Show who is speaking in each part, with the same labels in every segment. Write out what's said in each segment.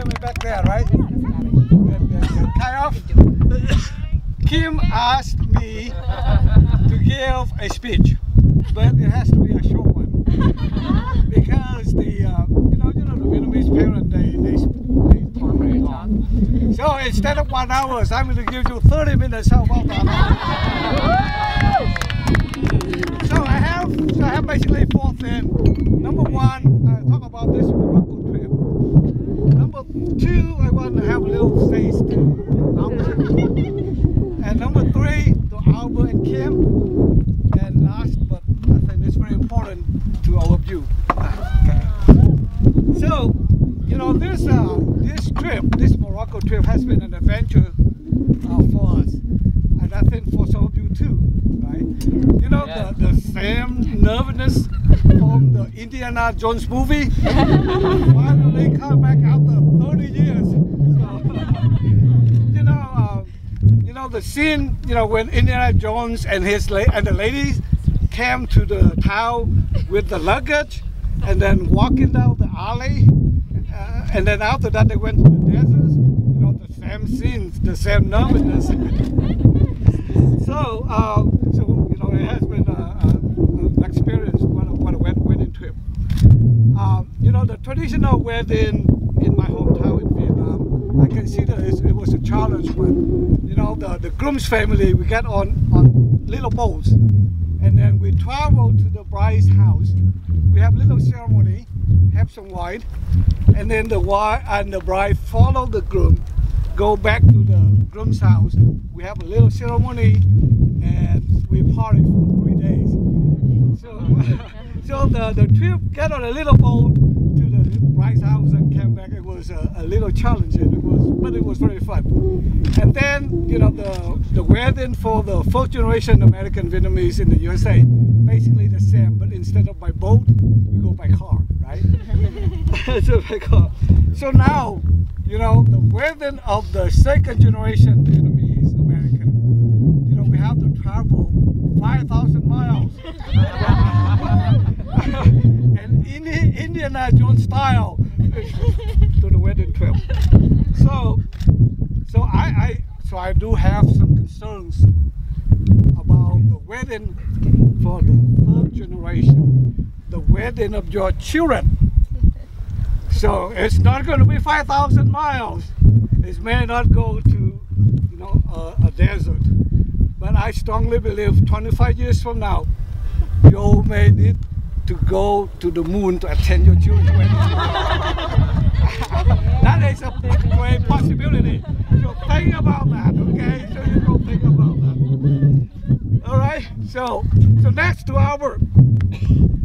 Speaker 1: family back there, right? Kind of. Kim asked me to give a speech, but it has to be a short one because the the Vietnamese parents they talk very long. So instead of 1 hour, I'm going to give you 30 minutes. How about that? So I have basically 4 things. Number 1, talk about this Morocco trip. Number 2, I want to have a little taste to Albert. And number 3, to Albert and Kim. And last, but I think it's very important to all of you. Okay. So, this trip, this Morocco trip has been an adventure for us. And I think for some of you too, right? The same nervousness from the Indiana Jones movie. Finally come back after 30 years. So, the scene, when Indiana Jones and the ladies came to the town with the luggage and then walking down the alley, and then after that they went to the deserts. The same scenes, the same nervousness. So, it has been an experience, what a wedding trip. The traditional wedding in my hometown in Vietnam, I consider it was a challenge one. The groom's family, we get on little boats, and then we travel to the bride's house. We have little ceremony, have some wine, and then the bride follow the groom, go back to the groom's house. We have a little ceremony, and we party for 3 days. So the trip, get on a little boat to the bride's house and came back. It was a little challenging, but it was very fun. And then, the wedding for the first generation American Vietnamese in the USA, basically the same, but instead of by boat, we go by car, right? So now, the wedding of the second generation Vietnamese American, we have to travel 5,000 miles. And Indiana Jones style to the wedding trip. So I do have some concerns about the wedding for the third generation, the wedding of your children. So it's not going to be 5,000 miles. It may not go to a desert, but I strongly believe 25 years from now, you may need to go to the moon to attend your children's wedding. That is a great possibility. So think about that, okay? So you go think about that. All right. So next to Albert,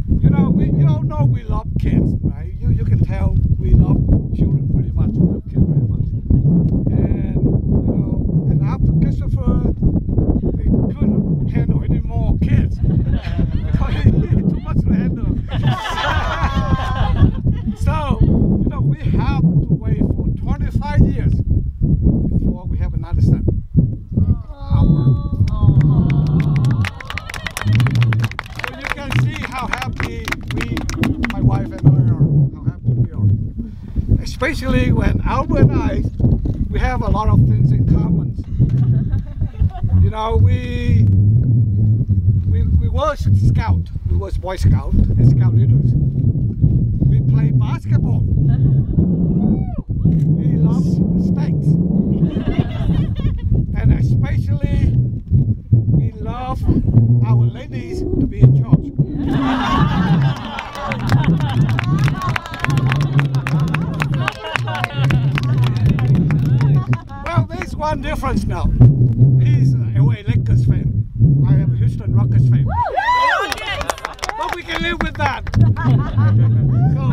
Speaker 1: we all know we love kids, right? You can tell we love children pretty much. We love kids very much. And after Christopher, we couldn't handle any more kids. Too much to handle. So, we have to wait for 25 years before we have another son. So you can see how happy my wife and I are, how happy we are. Especially when Albert and I, we have a lot of things in common. We were scout. We was Boy Scout and Scout leaders. We play basketball. We love steaks. And especially, we love our ladies to be in church. Well, there's one difference now. He's a LA Lakers fan. I am a Houston Rockets fan. But we can live with that. So,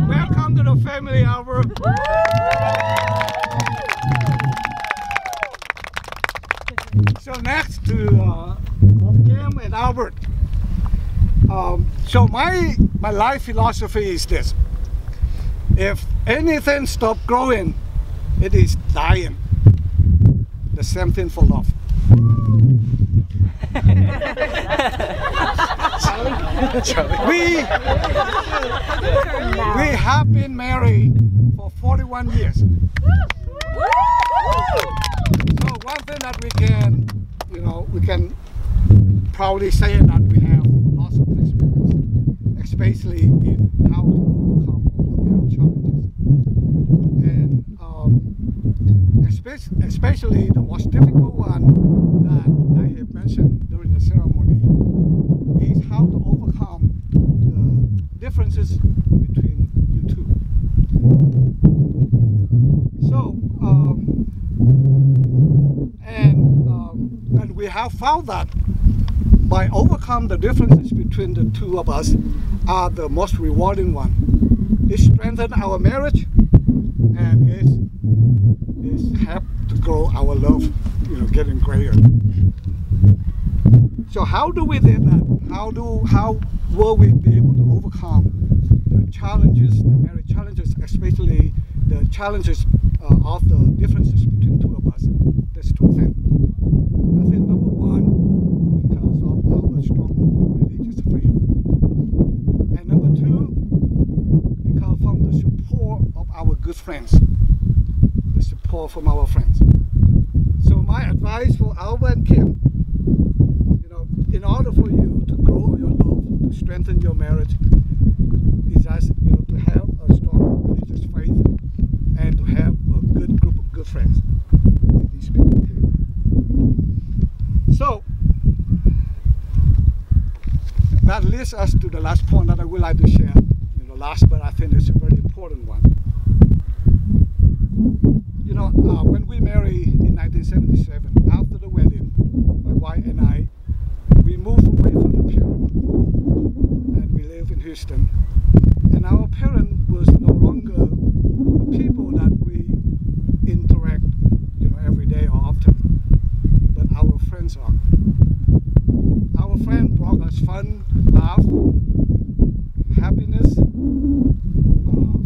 Speaker 1: welcome to the family, Albert. So next to Kim and Albert. So my life philosophy is this: if anything stops growing, it is dying. The same thing for love. We have been married for 41 years. So one thing that we can, we can proudly say that we have lots of experience, especially in how to overcome all the marriage challenges. And especially the most difficult one that I have mentioned during the ceremony is how to overcome the differences between you two. So, and we have found that by overcome the differences between the two of us are the most rewarding one. It strengthens our marriage and it's helped to grow our love, getting greater. So how do we do that? How will we be able to overcome the challenges, the marriage challenges, especially the challenges of the differences between two of us? There's two things. I think number one, because of our strong religious faith. And number two, because from the support of our good friends. The support from our friends. So my advice for Alva and Kim, in order for you to grow your love, to strengthen your marriage, is just to have a strong religious faith and to have a good group of good friends, like these people here. So that leads us to the last point that I would like to share. Last, but I think it's a very important one. When we married in 1977, after the wedding, my wife and I, we moved away from the parent, and we live in Houston. And our parent was no longer the people that we interact, every day or often, but our friends are. Our friend brought us fun, laugh, happiness,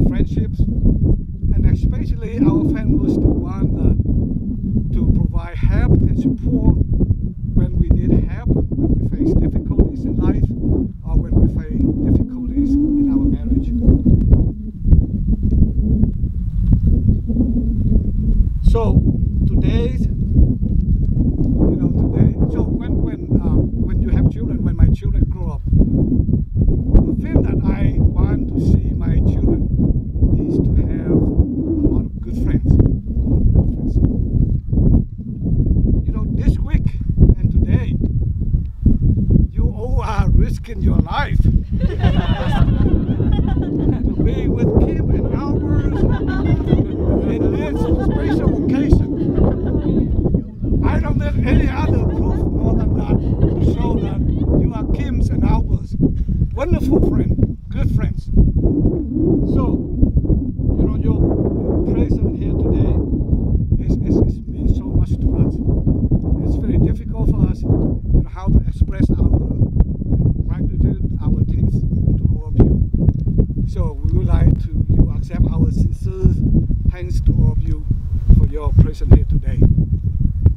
Speaker 1: friendships, and especially our friend was the one that to provide help and support when we need help, when we face difficulties in life, or when we face difficulties in our marriage. So today, so when you have children, when my children grow up, the thing that I want to see my children is to have a lot of good friends. This week and today, you all are risking your life to be with Kim and Albert in this special occasion. I don't need any other proof more than that to show that you are Kim's and Albert's wonderful friends, good friends. So, your presence here today means so much to us. It's very difficult for us, how to express our gratitude, our thanks to all of you. So we would like to accept our sincere thanks to all of you for your presence here today.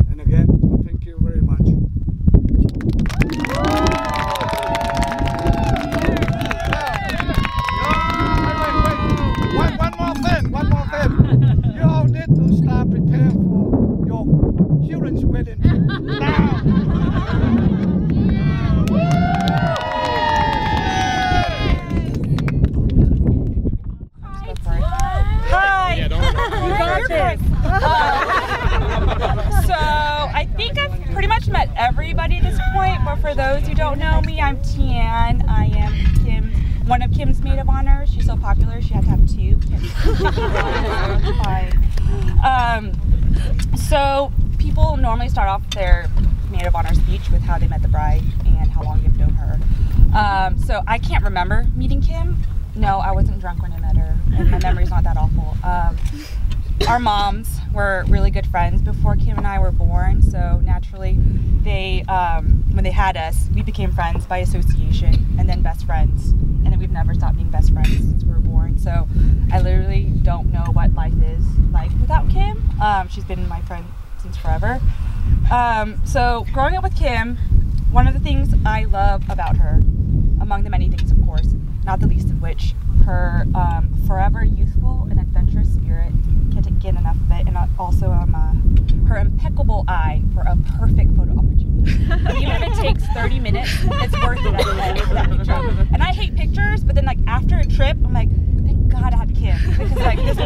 Speaker 1: And again, thank you very much. One more thing. You all need to start preparing for your children's wedding now.
Speaker 2: Hi. You got this. So I think I've pretty much met everybody at this point, but for those who don't know me, I'm Tian. I am one of Kim's maid of honor. She's so popular, she had to have two. So people normally start off their maid of honor speech with how they met the bride and how long they've known her. So I can't remember meeting Kim. No, I wasn't drunk when I met her, and my memory's not that awful. Our moms were really good friends before Kim and I were born, so naturally, when they had us, we became friends by association, and then best friends, and then we've never stopped being best friends since we were born. So I literally don't know what life is like without Kim. She's been my friend since forever. So growing up with Kim, one of the things I love about her, among the many things, of course, not the least of which, her forever youthful and adventurous spirit, can't get enough of it, and also her impeccable eye for a perfect photo opportunity. Even if it takes 30 minutes, it's worth it. And I hate pictures, but then like after a trip, I'm like, thank God I had Kim, because like this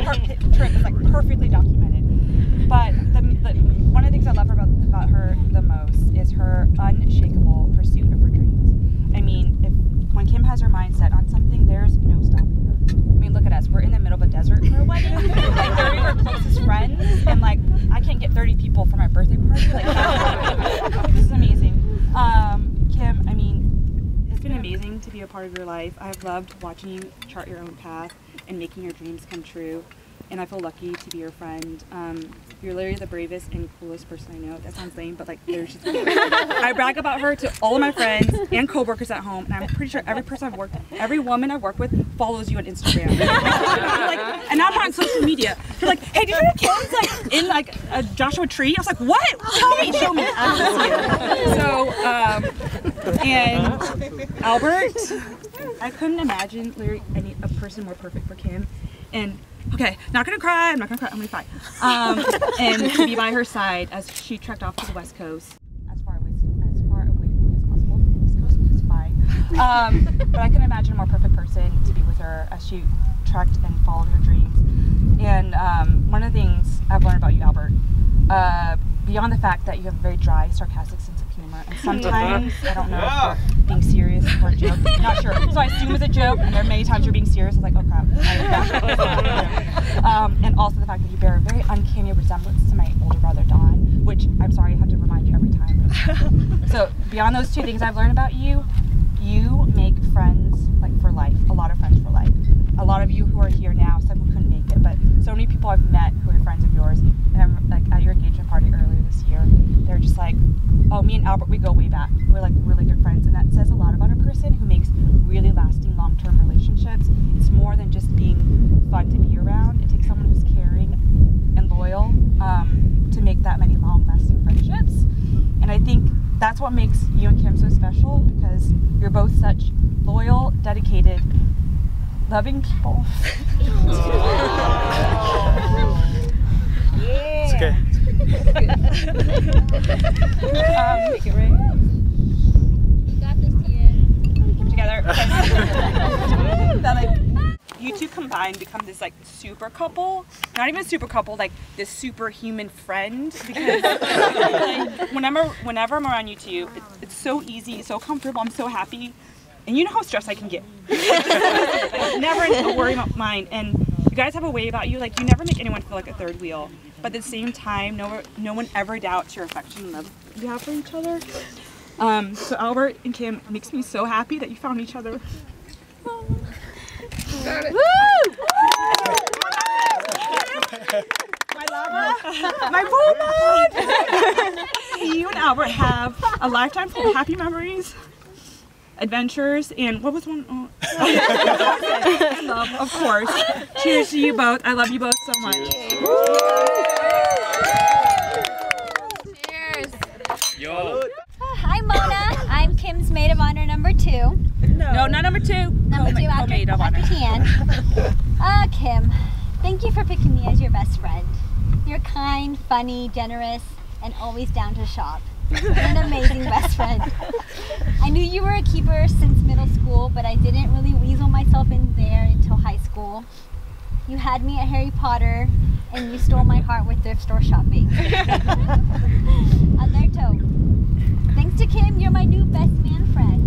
Speaker 2: trip is like perfectly documented. But one of the things I love about her the most is her unshakable pursuit of her dreams. I mean, when Kim has her mind set on something, there's no stopping her. I mean, look at us. We're in the middle of a desert for a wedding. Like 30 of our closest friends, and like I can't get 30 people for my birthday party. Like this is amazing. Kim, I mean, it's been amazing to be a part of your life. I've loved watching you chart your own path and making your dreams come true. And I feel lucky to be your friend. You're literally the bravest and coolest person I know. That sounds lame, but like, there's just I brag about her to all of my friends and coworkers at home, and I'm pretty sure every woman I've worked with follows you on Instagram. And not on social media. They're like, hey, did you know Kim's like in like a Joshua tree? I was like, what? Tell me, show me. So, and Albert, I couldn't imagine literally a person more perfect for Kim. And okay, not gonna cry, I'm gonna be fine. And to be by her side as she trekked off to the West Coast, as far away from me as possible. East Coast is fine. But I couldn't imagine a more perfect person to be with her as she trekked and followed her dreams. And one of the things I've learned about you, Albert, beyond the fact that you have a very dry, sarcastic sense of humor, and sometimes I don't know if you're being serious or a joke. I'm not sure. So I assume it's a joke, and there are many times you're being serious. I was like, oh crap. And also the fact that you bear a very uncanny resemblance to my older brother Don, which I'm sorry I have to remind you every time. So beyond those two things I've learned about you, you make friends like for life. A lot of friends for life. A lot of you who are here now, some who couldn't make it, but so many people I've met who are friends of yours, and I'm like at your engagement party earlier this year, they're just like, oh, me and Albert, we go way back. We're like really good friends, and that says a lot about a person who makes really lasting long-term relationships. It's more than just being fun to be around. It takes someone who's caring and loyal to make that many long-lasting friendships. And I think that's what makes you and Kim so special, because you're both such loyal, dedicated, loving people.
Speaker 3: It's okay.
Speaker 4: Make it right. You got this, Tia.
Speaker 2: Together. That like you two combined become this like super couple. Not even a super couple, like this superhuman friend. Because like whenever I'm around you two, it's so easy, so comfortable. I'm so happy. And you know how stressed I can get. Never a worry about mine. And you guys have a way about you, like you never make anyone feel like a third wheel. But at the same time, no one ever doubts your affection and love you have for each other. So Albert and Kim, it makes me so happy that you found each other.
Speaker 4: Got it.
Speaker 2: Woo! My lover, my woman. You and Albert have a lifetime full of happy memories, adventures, and what was one? Oh. And love, of course. Cheers to you both. I love you both so much.
Speaker 4: Cheers.
Speaker 3: Yo.
Speaker 4: Hi, Mona. I'm Kim's maid of honor number 2.
Speaker 2: No, not number 2.
Speaker 4: Number 2 after Tian. Kim, thank you for picking me as your best friend. You're kind, funny, generous, and always down to shop. You're an amazing best friend. I knew you were a keeper since middle school, but I didn't really weasel myself in there until high school. You had me at Harry Potter, and you stole my heart with thrift store shopping. Alberto, thanks to Kim, you're my new best man friend.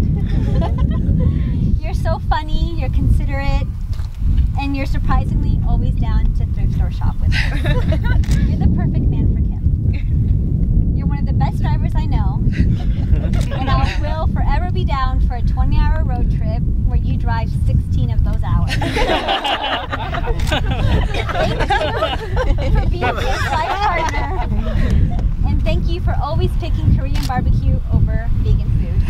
Speaker 4: You're so funny, you're considerate, and you're surprisingly always down to thrift store shop with her. You're the perfect man for Kim. You're one of the best drivers I know, and I will forever be down for a 20-hour road trip where you drive 16 of those hours. Thank you for being Kim's life partner, and thank you for always picking Korean barbecue over vegan food.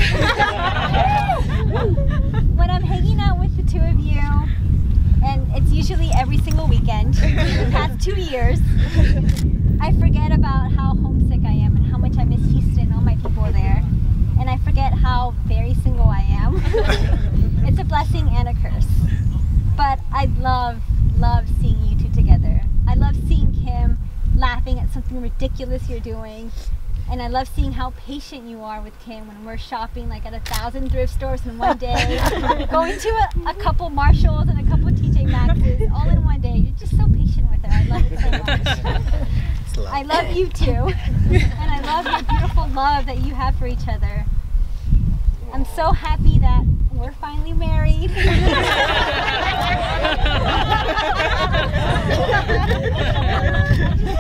Speaker 4: When I'm hanging out with the two of you, and it's usually every single weekend for the past 2 years, I forget about how homesick I am and how much I miss Houston and all my people there, and I forget how very single I am. It's a blessing and a curse, but I love love seeing you two together. I love seeing Kim laughing at something ridiculous you're doing. And I love seeing how patient you are with Kim when we're shopping like at 1,000 thrift stores in one day, going to a couple Marshalls and a couple TJ Maxx's all in one day. You're just so patient with her. I love it so much. I love you too. And I love your beautiful love that you have for each other. I'm so happy that we're finally married. I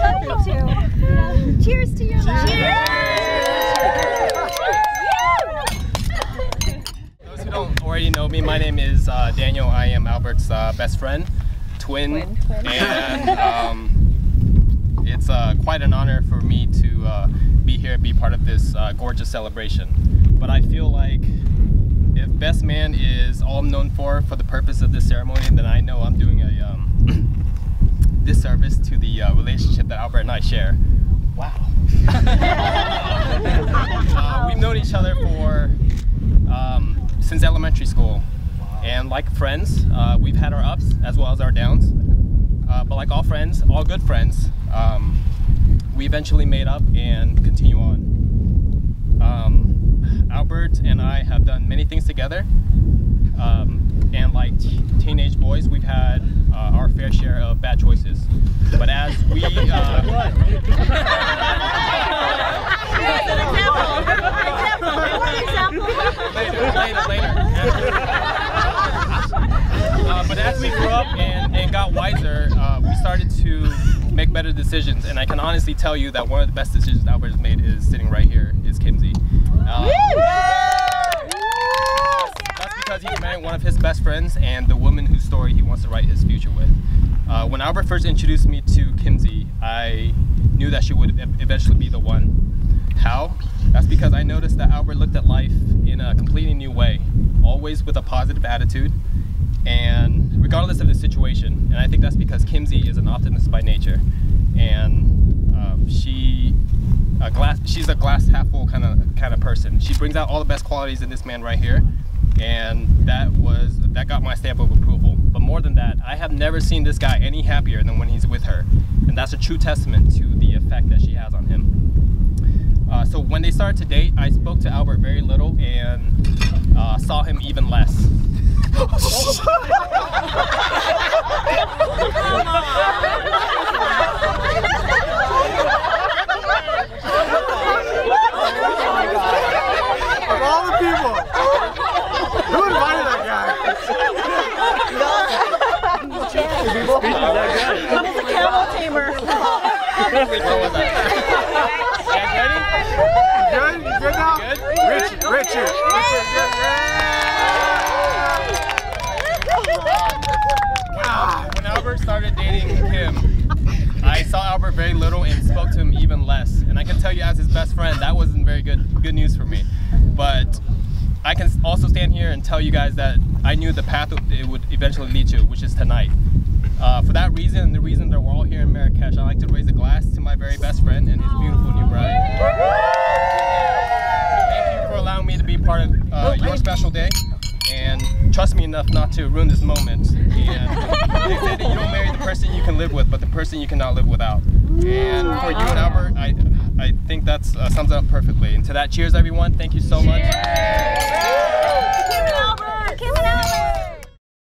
Speaker 4: love you too. Cheers to your love.
Speaker 3: Those who don't already know me, my name is Daniel. I am Albert's best friend, twin. And it's quite an honor for me to be here, be part of this gorgeous celebration. But I feel like if best man is all I'm known for the purpose of this ceremony, then I know I'm doing a disservice to the relationship that Albert and I share. Wow. We've known each other for since elementary school, and like friends, we've had our ups as well as our downs. But like all friends, all good friends, we eventually made up and continue on. Albert and I have done many things together, and like teenage boys, we've had our fair share of bad choices. But as we later, but as we grew up and got wiser, we started to make better decisions. And I can honestly tell you that one of the best decisions Albert has made is sitting right here, is Kimsey. That's because he's marrying one of his best friends and the woman whose story he wants to write his future with. When Albert first introduced me to Kimsey, I knew that she would eventually be the one. How? That's because I noticed that Albert looked at life in a completely new way, always with a positive attitude, and regardless of the situation. And I think that's because Kimsey is an optimist by nature, and she's a glass half full kind of person. She brings out all the best qualities in this man right here, and that got my stamp of approval. But more than that, I have never seen this guy any happier than when he's with her, and that's a true testament to the effect that she has on him. So when they started to date, I spoke to Albert very little and saw him even less.
Speaker 1: Of all the people, who invited that guy?
Speaker 5: He's a camel tamer.
Speaker 3: What was that? You guys ready?
Speaker 1: Good? You good now?
Speaker 3: Good?
Speaker 1: Richard, good.
Speaker 3: When Albert started dating Kim, I saw Albert very little and spoke to him even less. And I can tell you, as his best friend, that wasn't very good news for me. But I can also stand here and tell you guys that I knew the path it would eventually lead to, which is tonight. For that reason, and the reason that we're all here in Marrakech, I'd like to raise a glass to my very best friend and his beautiful new bride. Thank you for allowing me to be part of your special day, and trust me enough not to ruin this moment. And they say that you don't marry the person you can live with, but the person you cannot live without. And for you and Albert, I think that sums it up perfectly. And to that, cheers everyone. Thank you so much.